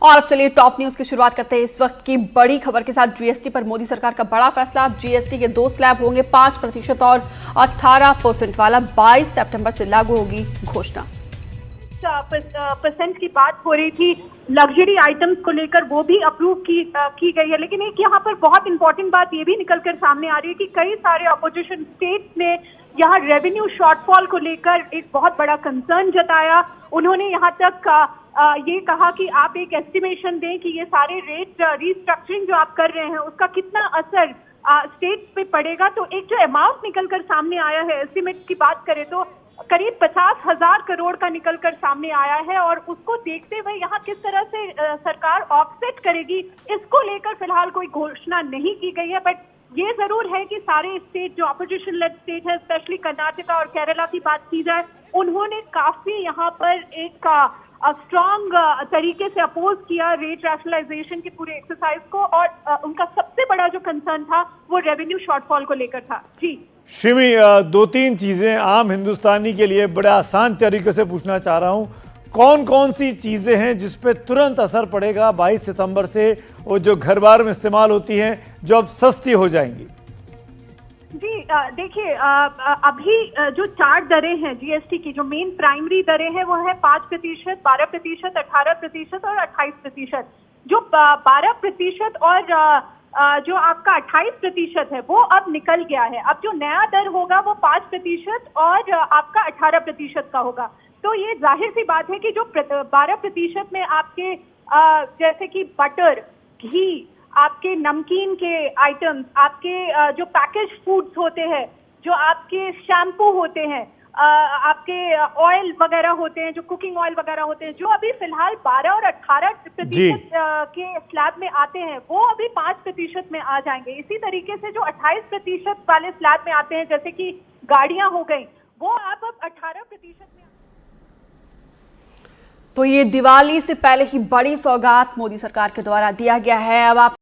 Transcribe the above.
और अब चलिए टॉप न्यूज की शुरुआत करते हैं इस वक्त की बड़ी खबर के साथ। जीएसटी पर मोदी सरकार का बड़ा फैसला। जीएसटी के 2 स्लैब होंगे 5% और 18% वाला। 22 सितंबर से लागू होगी घोषणा। परसेंट की बात हो रही थी, लग्जरी आइटम्स को लेकर वो भी अप्रूव की गई है। लेकिन एक यहाँ पर बहुत इंपॉर्टेंट बात ये भी निकलकर सामने आ रही है कि कई सारे अपोजिशन स्टेट्स ने यहाँ रेवेन्यू शॉर्टफॉल को लेकर एक बहुत बड़ा कंसर्न जताया। उन्होंने यहाँ तक ये कहा कि आप एक एस्टिमेशन दें कि ये सारे रेट रीस्ट्रक्चरिंग जो आप कर रहे हैं उसका कितना असर स्टेट्स पे पड़ेगा। तो एक जो अमाउंट निकलकर सामने आया है, एस्टिमेट की बात करें तो करीब 50,000 करोड़ का निकलकर सामने आया है। और उसको देखते हुए यहाँ किस तरह से सरकार ऑफसेट करेगी, इसको लेकर फिलहाल कोई घोषणा नहीं की गई है। बट ये जरूर है कि सारे स्टेट जो अपोजिशन लेड स्टेट है, स्पेशली कर्नाटका और केरला की बात की जाए, उन्होंने काफी यहाँ पर एक स्ट्रॉन्ग तरीके से अपोज किया रेट रैशनलाइजेशन के पूरे एक्सरसाइज को। और उनका सबसे बड़ा जो कंसर्न था वो रेवेन्यू शॉर्टफॉल को लेकर था। जी शिमी, 2-3 चीजें आम हिंदुस्तानी के लिए बड़े आसान तरीके से पूछना चाह रहा हूं। कौन कौन सी चीजें हैं जिस पे तुरंत असर पड़ेगा 22 सितंबर से, और जो घर बार में इस्तेमाल होती हैं जो अब सस्ती हो जाएंगी? जी देखिए, अभी जो 4 दरें हैं जीएसटी की, जो मेन प्राइमरी दरें हैं वो है 5%, 12%, 18% और 28%। जो 12% और जो आपका 28% है वो अब निकल गया है। अब जो नया दर होगा वो 5% और आपका 18% का होगा। तो ये जाहिर सी बात है कि जो 12% में आपके जैसे कि बटर, घी, आपके नमकीन के आइटम्स, आपके जो पैकेज फूड्स होते हैं, जो आपके शैम्पू होते हैं, आपके ऑयल वगैरह होते हैं, जो कुकिंग ऑयल वगैरह होते हैं, जो अभी फिलहाल 12 और 18% के स्लैब में आते हैं, वो अभी 5% में आ जाएंगे। इसी तरीके से जो 28% वाले स्लैब में आते हैं, जैसे कि गाड़ियां हो गई, वो आप अब 18% में। तो ये दिवाली से पहले ही बड़ी सौगात मोदी सरकार के द्वारा दिया गया है। अब आप